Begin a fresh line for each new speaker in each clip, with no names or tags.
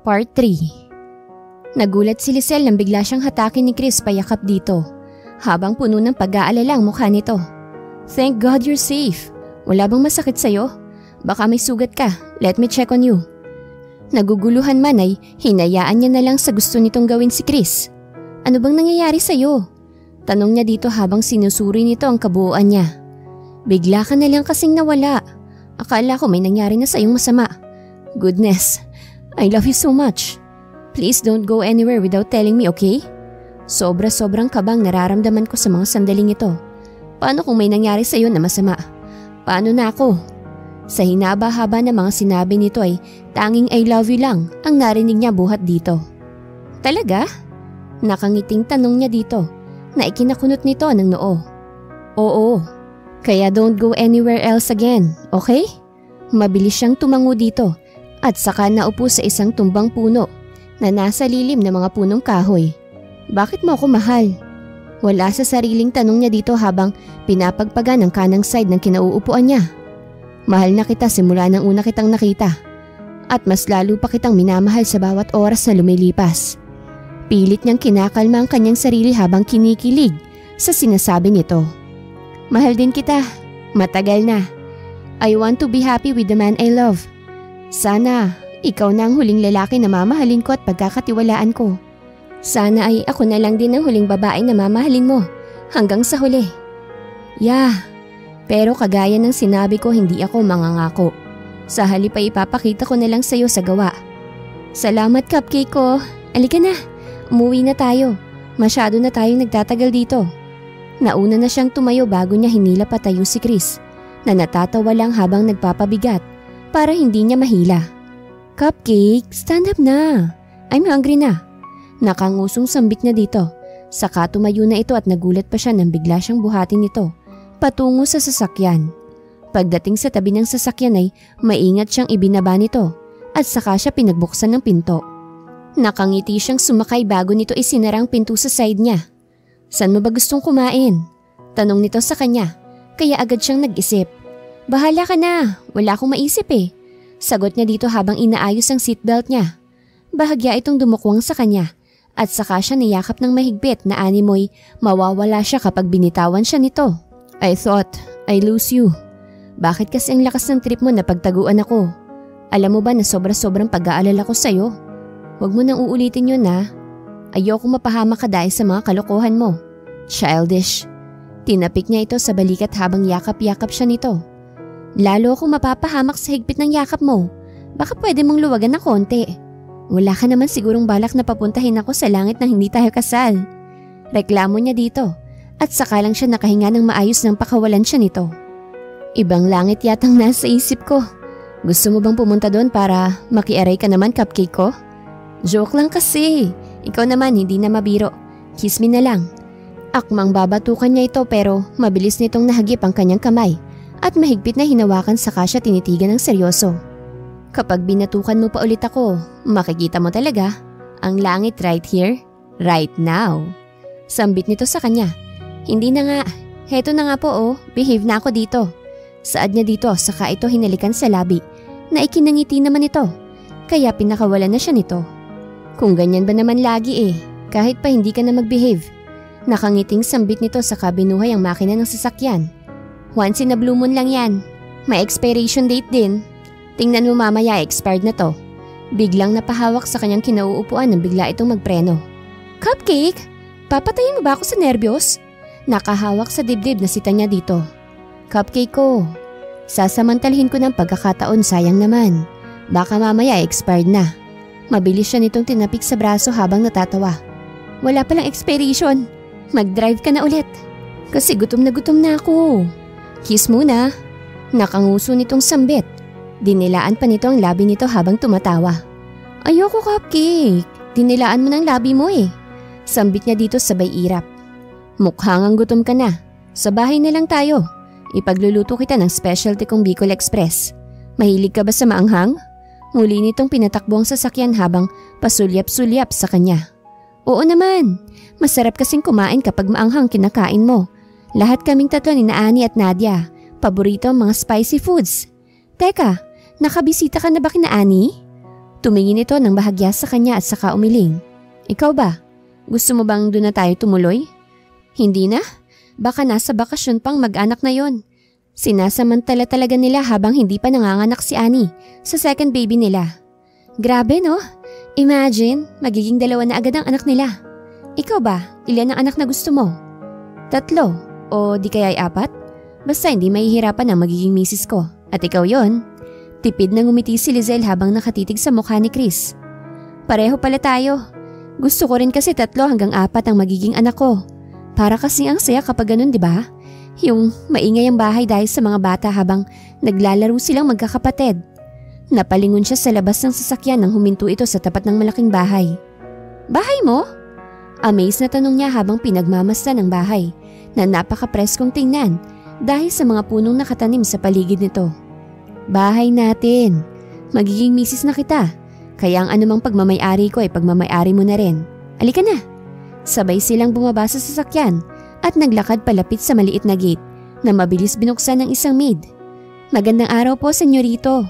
Part 3. Nagulat si Lizelle nang bigla siyang hatakin ni Chris payakap dito, habang puno ng pag-aalala ang mukha nito. Thank God you're safe. Wala bang masakit sa'yo? Baka may sugat ka. Let me check on you. Naguguluhan man ay hinayaan niya na lang sa gusto nitong gawin si Chris. Ano bang nangyayari sa'yo? Tanong niya dito habang sinusuri nito ang kabuuan niya. Bigla ka na lang kasing nawala. Akala ko may nangyari na sa'yong masama. Goodness, I love you so much. Please don't go anywhere without telling me, okay? Sobra-sobrang kabang nararamdaman ko sa mga sandaling ito. Paano kung may nangyari sa'yo na masama? Paano na ako? Sa hinaba-haba na mga sinabi nito ay tanging I love you lang ang narinig niya buhat dito. Talaga? Nakangiting tanong niya dito na ikinakunot nito ng noo. Oo, kaya don't go anywhere else again, okay? Mabilis siyang tumango dito at saka naupo sa isang tumbang puno na nasa lilim ng mga punong kahoy. Bakit mo ako mahal? Wala sa sariling tanong niya dito habang pinapagpagan ang kanang side ng kinauupuan niya. Mahal na kita simula nang una kitang nakita at mas lalo pa kitang minamahal sa bawat oras na lumilipas. Pilit niyang kinakalma ang kanyang sarili habang kinikilig sa sinasabi nito. Mahal din kita, matagal na. I want to be happy with the man I love. Sana ikaw na ang huling lalaki na mamahalin ko at pagkakatiwalaan ko. Sana ay ako na lang din ang huling babae na mamahalin mo hanggang sa huli. Yeah, pero kagaya ng sinabi ko hindi ako mangangako. Sa halip ay ipapakita ko na lang sa'yo sa gawa. Salamat cupcake ko. Alika na, umuwi na tayo. Masyado na tayong nagtatagal dito. Nauna na siyang tumayo bago niya hinila patayo si Chris na natatawa lang habang nagpapabigat para hindi niya mahila. Cupcake, stand up na. I'm hungry na. Nakangusong sambit niya dito. Saka tumayo na ito at nagulat pa siya nang bigla siyang buhatin nito patungo sa sasakyan. Pagdating sa tabi ng sasakyan ay maingat siyang ibinaba nito at saka siya pinagbuksan ng pinto. Nakangiti siyang sumakay bago nito isinarang pinto sa side niya. Saan mo ba gustong kumain? Tanong nito sa kanya kaya agad siyang nag-isip. Bahala ka na, wala akong maisip eh. Sagot niya dito habang inaayos ang seatbelt niya. Bahagya itong dumukwang sa kanya at saka siya niyakap ng mahigpit na animoy mawawala siya kapag binitawan siya nito. I thought I lose you. Bakit kasi ang lakas ng trip mo na pagtaguan ako? Alam mo ba na sobra-sobrang pag-aalala ko sa'yo? Huwag mo nang uulitin yun na. Ayoko mapahamak ka dahil sa mga kalokohan mo. Childish. Tinapik niya ito sa balikat habang yakap-yakap siya nito. Lalo akong mapapahamak sa higpit ng yakap mo. Baka pwede mong luwagan na konti. Wala ka naman sigurong balak na papuntahin ako sa langit nang hindi tayo kasal. Reklamo niya dito at saka lang siya nakahinga ng maayos nang pakawalan siya nito. Ibang langit yatang nasa isip ko. Gusto mo bang pumunta doon para makiaray ka naman cupcake ko? Joke lang kasi. Ikaw naman hindi na mabiro. Kiss me na lang. Akmang babatukan niya ito pero mabilis nitong nahagip ang kanyang kamay at mahigpit na hinawakan saka siya tinitigan ng seryoso. Kapag binatukan mo pa ulit ako, makikita mo talaga ang langit right here, right now. Sambit nito sa kanya. Hindi na nga, heto na nga po oh, behave na ako dito. Saad niya dito saka ito hinalikan sa labi na ikinangiti naman ito, kaya pinakawalan na siya nito. Kung ganyan ba naman lagi eh, kahit pa hindi ka na mag-behave. Nakangiting sambit nito saka binuhay ang makina ng sasakyan. Once in a blue moon lang yan. May expiration date din. Tingnan mo mamaya expired na to. Biglang napahawak sa kanyang kinauupuan nang bigla itong magpreno. Cupcake? Papatayin mo ba ako sa nervyos? Nakahawak sa dibdib na sita niya dito. Cupcake ko. Sasamantalhin ko ng pagkakataon, sayang naman. Baka mamaya expired na. Mabilis siya nitong tinapik sa braso habang natatawa. Wala palang expiration. Mag-drive ka na ulit. Kasi gutom na ako. Kiss muna. Nakanguso nitong sambit. Dinilaan pa nito ang labi nito habang tumatawa. Ayoko cupcake. Dinilaan mo ng labi mo eh. Sambit niya dito sabay irap. Mukhang ang gutom ka na. Sa bahay na lang tayo. Ipagluluto kita ng specialty kong Bicol Express. Mahilig ka ba sa maanghang? Muli nitong pinatakbo ang sasakyan habang pasulyap-sulyap sa kanya. Oo naman. Masarap kasing kumain kapag maanghang kinakain mo. Lahat kaming tatlo ni Ani at Nadia. Paborito ang mga spicy foods. Teka, nakabisita ka na ba kina Ani? Tumingin ito ng bahagya sa kanya at saka umiling. Ikaw ba? Gusto mo bang doon na tayo tumuloy? Hindi na? Baka nasa bakasyon pang mag-anak na yon. Sinasamantala talaga nila habang hindi pa nanganganak si Annie sa second baby nila. Grabe no? Imagine, magiging 2 na agad ang anak nila. Ikaw ba? Ilan ang anak na gusto mo? 3 o di kaya ay 4? Basta hindi mahihirapan ang magiging misis ko. At ikaw yon? Tipid na ngumiti si Lizelle habang nakatitig sa mukha ni Chris. Pareho pala tayo. Gusto ko rin kasi 3 hanggang 4 ang magiging anak ko. Para kasing ang saya kapag ganun, di ba? Yung maingay ang bahay dahil sa mga bata habang naglalaro silang magkakapatid. Napalingon siya sa labas ng sasakyan nang huminto ito sa tapat ng malaking bahay. Bahay mo? Amazed na tanong niya habang pinagmamasdan ng bahay na napaka-preskong tingnan dahil sa mga punong nakatanim sa paligid nito. Bahay natin. Magiging misis na kita. Kaya ang anumang pagmamay-ari ko ay pagmamay-ari mo na rin. Alika na. Sabay silang bumaba sa sasakyan at naglakad palapit sa maliit na gate na mabilis binuksan ng isang maid. Magandang araw po, senyorito.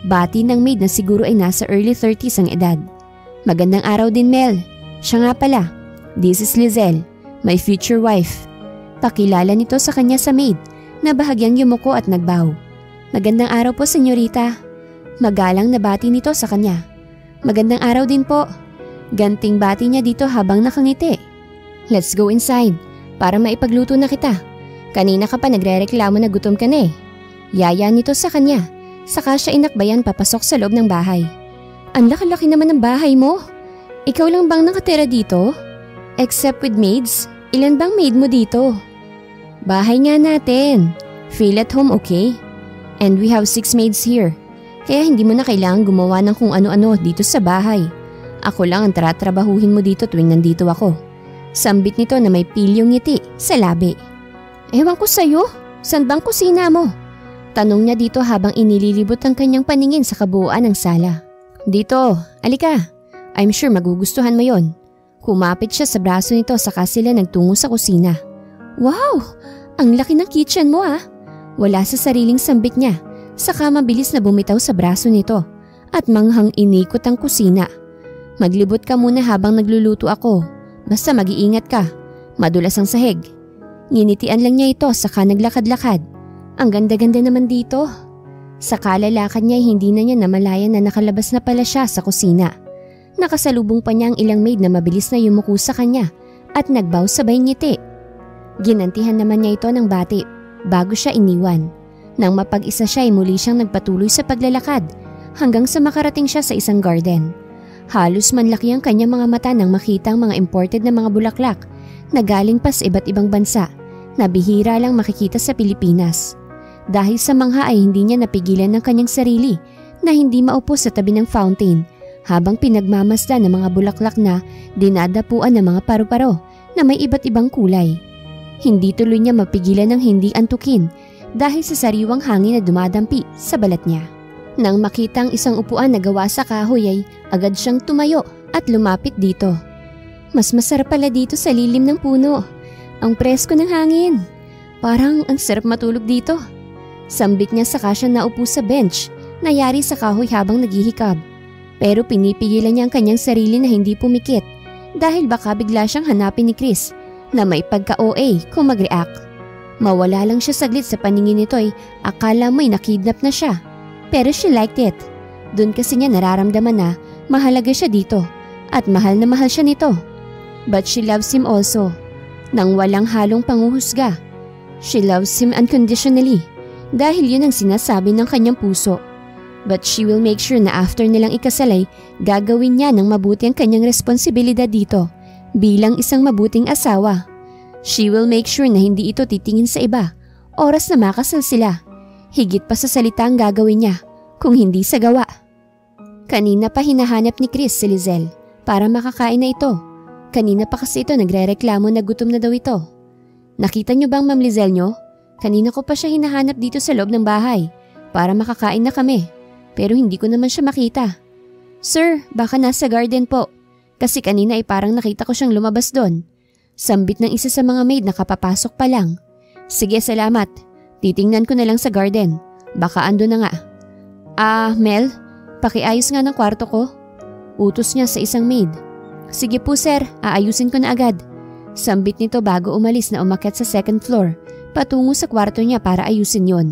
Bati ng maid na siguro ay nasa early 30s ang edad. Magandang araw din, Mel. Siya nga pala. This is Lizelle, my future wife. Pakilala nito sa kanya sa maid na bahagyang yumuko at nagbow. Magandang araw po, senyorita. Magalang na bati nito sa kanya. Magandang araw din po. Ganting bati niya dito habang nakangiti. Let's go inside para maipagluto na kita. Kanina ka pa nagrereklamo na gutom ka na eh. Yaya nito sa kanya. Saka siya inakbayan papasok sa loob ng bahay. Ang laki-laki naman ng bahay mo. Ikaw lang bang nakatira dito? Except with maids, ilan bang maid mo dito? Bahay nga natin. Feel at home, okay? And we have 6 maids here. Kaya hindi mo na kailangan gumawa ng kung ano-ano dito sa bahay. Ako lang ang tratrabahuhin mo dito tuwing nandito ako. Sambit nito na may pilyong ngiti sa labi. Ewan ko sa'yo, saan bang kusina mo? Tanong niya dito habang inililibot ang kanyang paningin sa kabuuan ng sala. Dito, alika. I'm sure magugustuhan mo yon. Kumapit siya sa braso nito saka sila nagtungo sa kusina. Wow! Ang laki ng kitchen mo ah! Wala sa sariling sambit niya, saka mabilis na bumitaw sa braso nito at manghang inikot ang kusina. Maglibot ka muna habang nagluluto ako. Basta mag-iingat ka. Madulas ang sahig. Nginitian lang niya ito saka naglakad-lakad. Ang ganda-ganda naman dito. Sa kalalakad niya hindi na niya namalayan na nakalabas na pala siya sa kusina. Nakasalubong pa niya ang ilang maid na mabilis na yumuko sa kanya at nagbow sabay ngiti. Ginantihan naman niya ito ng bati bago siya iniwan. Nang mapag-isa siya ay muli siyang nagpatuloy sa paglalakad hanggang sa makarating siya sa isang garden. Halos manlaki ang kanyang mga mata nang makita ang mga imported na mga bulaklak na galing pa sa iba't ibang bansa na bihira lang makikita sa Pilipinas. Dahil sa mangha ay hindi niya napigilan ng kanyang sarili na hindi maupo sa tabi ng fountain habang pinagmamasdan ng mga bulaklak na dinadapuan ng mga paru-paro na may iba't ibang kulay. Hindi tuloy niya mapigilan ng hindi antukin dahil sa sariwang hangin na dumadampi sa balat niya. Nang makita ang isang upuan na gawa sa kahoy ay agad siyang tumayo at lumapit dito. Mas masarap pala dito sa lilim ng puno. Ang presko ng hangin. Parang ang sarap matulog dito. Sambit niya saka siya naupo sa bench na yari sa kahoy habang naghihikab. Pero pinipigilan niya ang kanyang sarili na hindi pumikit dahil baka bigla siyang hanapin ni Chris na may pagka-OA kung mag-react. Mawala lang siya saglit sa paningin nito ay akala mo'y nakidnap na siya. Pero she liked it. Doon kasi niya nararamdaman na mahalaga siya dito at mahal na mahal siya nito. But she loves him also. Nang walang halong panguhusga. She loves him unconditionally dahil yun ang sinasabi ng kanyang puso. But she will make sure na after nilang ikasalay, gagawin niya ng mabuti ang kanyang responsibilidad dito bilang isang mabuting asawa. She will make sure na hindi ito titingin sa iba oras na makasal sila. Higit pa sa salita ang gagawin niya kung hindi sa gawa. Kanina pa hinahanap ni Chris si Lizelle para makakain na ito. Kanina pa kasi ito nagrereklamo na gutom na daw ito. Nakita niyo bang Ma'am Lizelle niyo? Kanina ko pa siya hinahanap dito sa loob ng bahay para makakain na kami. Pero hindi ko naman siya makita. Sir, baka nasa garden po. Kasi kanina ay parang nakita ko siyang lumabas doon. Sambit ng isa sa mga maid na kapapasok pa lang. Sige, salamat. Titingnan ko na lang sa garden. Baka ando na nga. Mel, Pakiayos nga ng kwarto ko. Utos niya sa isang maid. Sige po sir, aayusin ko na agad. Sambit nito bago umalis na umakyat sa second floor patungo sa kwarto niya para ayusin yon.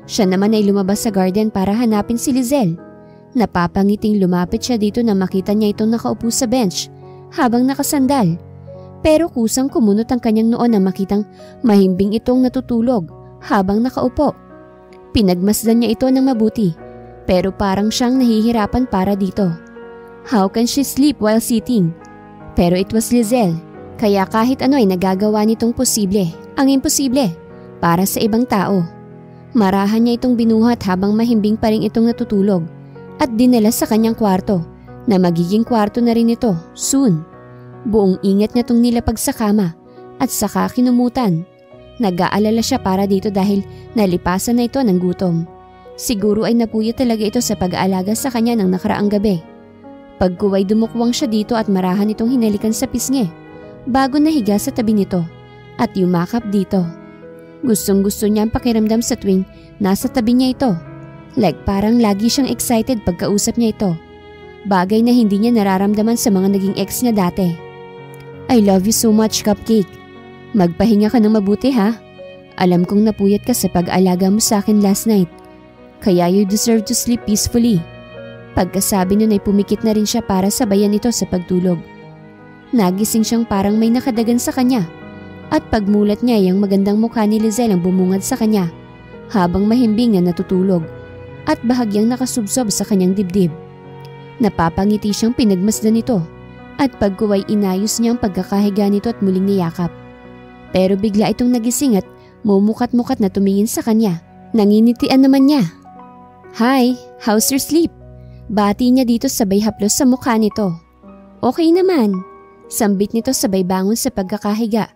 Siya naman ay lumabas sa garden para hanapin si Lizelle. Napapangiting lumapit siya dito na makita niya itong nakaupo sa bench habang nakasandal. Pero kusang kumunot ang kanyang noo na makitang mahimbing itong natutulog habang nakaupo. Pinagmasdan niya ito ng mabuti pero parang siyang nahihirapan para dito. How can she sleep while sitting? Pero it was Lizelle, kaya kahit ano ay nagagawa nitong posible, ang imposible, para sa ibang tao. Marahan niya itong binuhat habang mahimbing pa rin itong natutulog at dinala sa kanyang kwarto na magiging kwarto na rin ito soon. Buong ingat niya itong nilapag sa kama at saka kinumutan. Nag-aalala siya para dito dahil nalipasan na ito ng gutom. Siguro ay napuyat talaga ito sa pag-aalaga sa kanya ng nakaraang gabi. Pagkuway dumukwang siya dito at marahan itong hinalikan sa pisngi bago nahiga sa tabi nito at yumakap dito. Gustong-gusto niya ang pakiramdam sa tuwing nasa tabi niya ito. Like parang lagi siyang excited pagkausap niya ito. Bagay na hindi niya nararamdaman sa mga naging ex niya dati. I love you so much, Cupcake. Magpahinga ka ng mabuti ha. Alam kong napuyat ka sa pag-alaga mo sa akin last night. Kaya you deserve to sleep peacefully. Pagkasabi nun ay pumikit na rin siya para sabayan ito sa pagtulog. Nagising siyang parang may nakadagan sa kanya. At pagmulat niya ay ang magandang mukha ni Lizelle ang bumungad sa kanya habang mahimbing na natutulog at bahagyang nakasubsob sa kanyang dibdib. Napapangiti siyang pinagmasdan nito at pagkuway inayos niya ang pagkakahiga nito at muling niyakap. Pero bigla itong nagising at mumukat-mukat na tumingin sa kanya. Nanginitian naman niya. Hi, how's your sleep? Bati niya dito sabay haplos sa mukha nito. Okay naman. Sambit nito sabay bangon sa pagkakahiga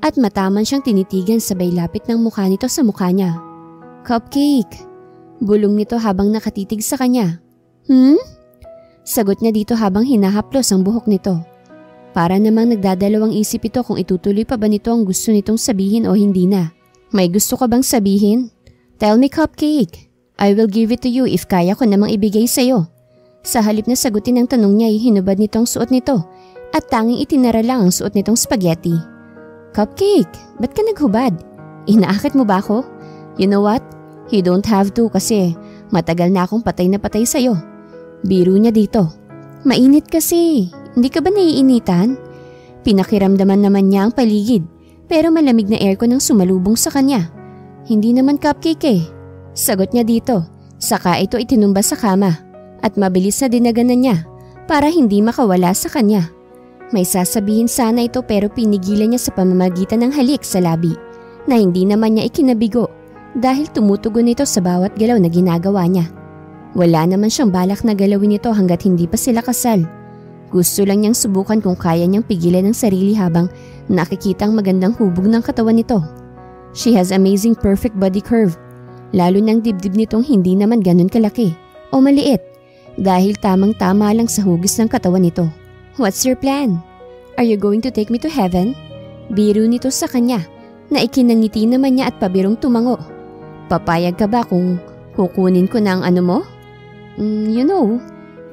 at mataman siyang tinitigan sabay lapit ng mukha nito sa mukha niya. Cupcake. Bulong nito habang nakatitig sa kanya. Sagot niya dito habang hinahaplos ang buhok nito. Para namang nagdadalawang isip ito kung itutuloy pa ba nito ang gusto nitong sabihin o hindi na. May gusto ka bang sabihin? Tell me, Cupcake. I will give it to you if kaya ko namang ibigay sa'yo. Sa halip na sagutin ang tanong niya ay hinubad nitong suot nito at tanging itinara lang ang suot nitong spaghetti. Cupcake, ba't ka naghubad? Inaakit mo ba ako? You know what? You don't have to kasi matagal na akong patay na patay sa'yo. Biro niya dito. Mainit kasi. Hindi ka ba naiinitan? Pinakiramdaman naman niya ang paligid pero malamig na aircon ang sumalubong sa kanya. Hindi naman, Cupcake eh. Sagot niya dito. Saka ito itinumba sa kama at mabilis na dinaganan niya para hindi makawala sa kanya. May sasabihin sana ito pero pinigilan niya sa pamamagitan ng halik sa labi na hindi naman niya ikinabigo dahil tumutugon ito sa bawat galaw na ginagawa niya. Wala naman siyang balak na galawin ito hanggat hindi pa sila kasal. Gusto lang niyang subukan kung kaya niyang pigilan ang sarili habang nakikita ang magandang hubog ng katawan nito. She has amazing perfect body curve. Lalo ng dibdib nitong hindi naman ganun kalaki o maliit dahil tamang-tama lang sa hugis ng katawan nito. What's your plan? Are you going to take me to heaven? Biro nito sa kanya na ikinangiti naman niya at pabirong tumango. Papayag ka ba kung kukunin ko na ang ano mo?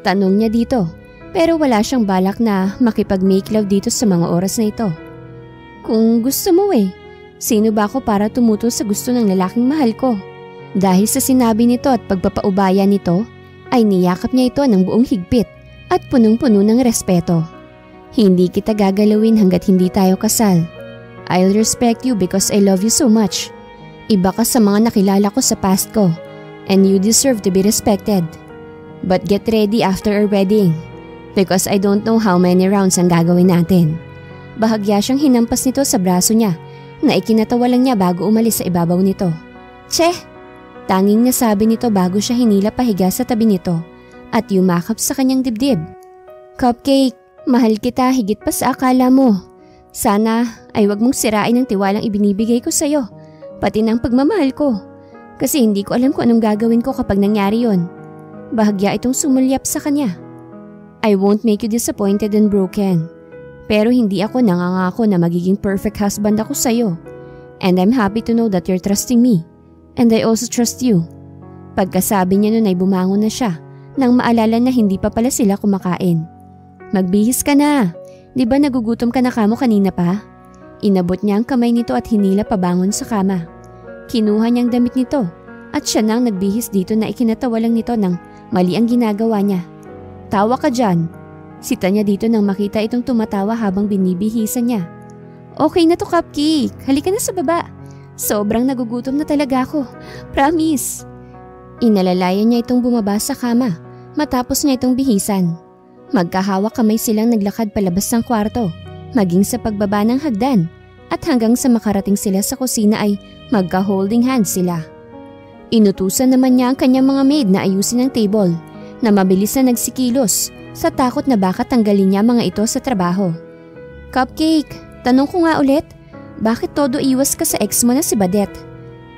Tanong niya dito pero wala siyang balak na makipag-make love dito sa mga oras na ito. Kung gusto mo eh, sino ba ako para tumutol sa gusto ng lalaking mahal ko? Dahil sa sinabi nito at pagpapaubaya nito, ay niyakap niya ito ng buong higpit at punong-puno ng respeto. Hindi kita gagalawin hanggat hindi tayo kasal. I'll respect you because I love you so much. Iba ka sa mga nakilala ko sa past ko and you deserve to be respected. But get ready after our wedding because I don't know how many rounds ang gagawin natin. Bahagya siyang hinampas nito sa braso niya na ikinatawa lang niya bago umalis sa ibabaw nito. Che! Tanging nasabi nito bago siya hinila pahiga sa tabi nito at yumakap sa kanyang dibdib. Cupcake, mahal kita higit pa sa akala mo. Sana ay wag mong sirain ang tiwalang ibinibigay ko sa'yo, pati ng pagmamahal ko. Kasi hindi ko alam kung anong gagawin ko kapag nangyari yon. Bahagya itong sumulyap sa kanya. I won't make you disappointed and broken. Pero hindi ako nangangako na magiging perfect husband ako sa'yo. And I'm happy to know that you're trusting me. And I also trust you. Pagkasabi niya nun ay bumangon na siya nang maalala na hindi pa pala sila kumakain. Magbihis ka na. Di ba nagugutom ka na kamo kanina pa? Inabot niya ang kamay nito at hinila pabangon sa kama. Kinuha niyang damit nito at siya nang nagbihis dito na ikinatawa lang nito ng mali ang ginagawa niya. Tawa ka dyan. Sita niya dito nang makita itong tumatawa habang binibihisan niya. Okay na to, Cupcake. Halika na sa baba. Sobrang nagugutom na talaga ako. Promise. Inalalayan niya itong bumaba sa kama matapos niya itong bihisan. Magkahawak kamay silang naglakad palabas ng kwarto, maging sa pagbaba ng hagdan at hanggang sa makarating sila sa kusina ay magka-holding hands sila. Inutusan naman niya ang kanyang mga maid na ayusin ang table na mabilis na nagsikilos sa takot na baka tanggalin niya mga ito sa trabaho. Cupcake, tanong ko nga ulit, bakit todo iwas ka sa ex mo na si Badette?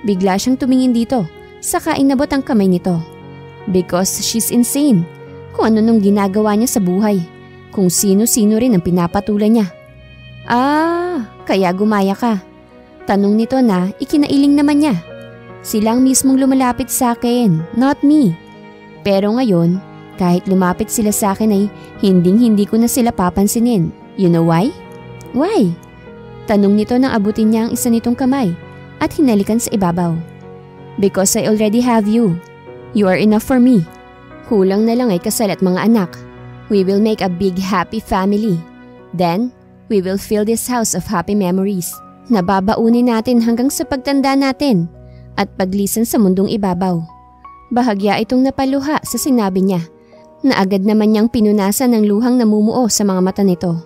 Bigla siyang tumingin dito, saka inabot ang kamay nito. Because she's insane. Kung ano nung ginagawa niya sa buhay. Kung sino-sino rin ang pinapatulan niya. Ah, kaya gumaya ka. Tanong nito na ikinailing naman niya. Silang mismong lumalapit sa akin, not me. Pero ngayon, kahit lumapit sila sa akin ay hinding-hindi ko na sila papansinin. You know why? Why? Tanong nito nang abutin niya ang isa nitong kamay at hinalikan sa ibabaw. Because I already have you. You are enough for me. Kulang na lang ay kasal at mga anak. We will make a big happy family. Then, we will fill this house of happy memories na babaunin natin hanggang sa pagtanda natin at paglisan sa mundong ibabaw. Bahagya itong napaluha sa sinabi niya na agad naman niyang pinunasan ng luhang namumuo sa mga mata nito.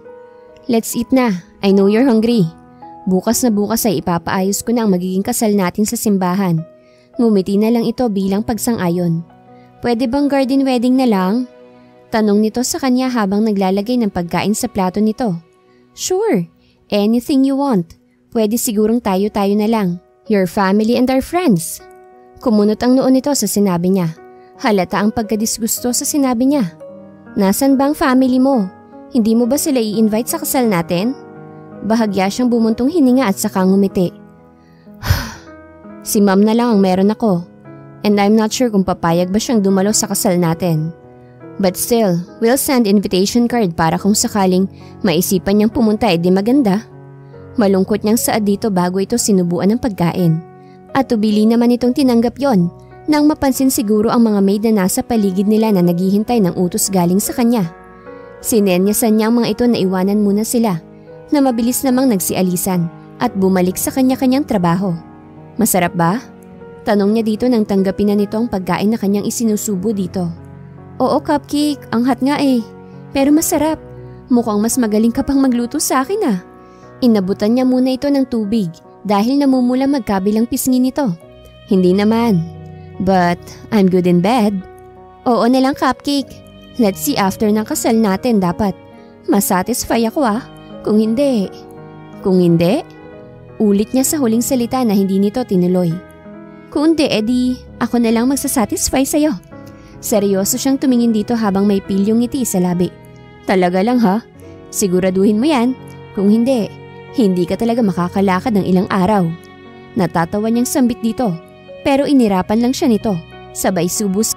Let's eat na. I know you're hungry. Bukas na bukas ay ipapaayos ko na ang magiging kasal natin sa simbahan. Ngumiti na lang ito bilang pagsang-ayon. Pwede bang garden wedding na lang? Tanong nito sa kanya habang naglalagay ng pagkain sa plato nito. Sure, anything you want. Pwede sigurong tayo-tayo na lang. Your family and our friends. Kumunot ang noo nito sa sinabi niya. Halata ang pagkadisgusto sa sinabi niya. Nasaan ba ang family mo? Hindi mo ba sila i-invite sa kasal natin? Bahagya siyang bumuntong hininga at saka ngumiti. Si ma'am na lang ang meron ako. And I'm not sure kung papayag ba siyang dumalo sa kasal natin. But still, we'll send invitation card para kung sakaling maisipan niyang pumunta di maganda. Malungkot niyang saad dito bago ito sinubuan ng pagkain. At tubili naman itong tinanggap yon nang mapansin siguro ang mga maid na nasa paligid nila na naghihintay ng utos galing sa kanya. Sinenyasan niya ang mga ito na iwanan muna sila na mabilis namang nagsialisan at bumalik sa kanya-kanyang trabaho. Masarap ba? Tanong niya dito nang tanggapin na nito ang pagkain na kanyang isinusubo dito. Oo, Cupcake, ang hot nga eh. Pero masarap. Mukhang mas magaling ka pang magluto sa akin ah. Inabutan niya muna ito ng tubig dahil namumula magkabilang pisngi nito. Hindi naman. But I'm good in bed. Oo na lang, Cupcake. Let's see after ng kasal natin dapat. Masatisfy ako ah. Kung hindi. Kung hindi? Ulit niya sa huling salita na hindi nito tinuloy. Kung hindi, edi ako na lang magsasatisfy sa'yo. Seryoso siyang tumingin dito habang may pilyong ngiti sa labi. Talaga lang ha? Siguraduhin mo yan. Kung hindi, hindi ka talaga makakalakad ng ilang araw. Natatawa niyang sambit dito, pero inirapan lang siya nito. Sabay subos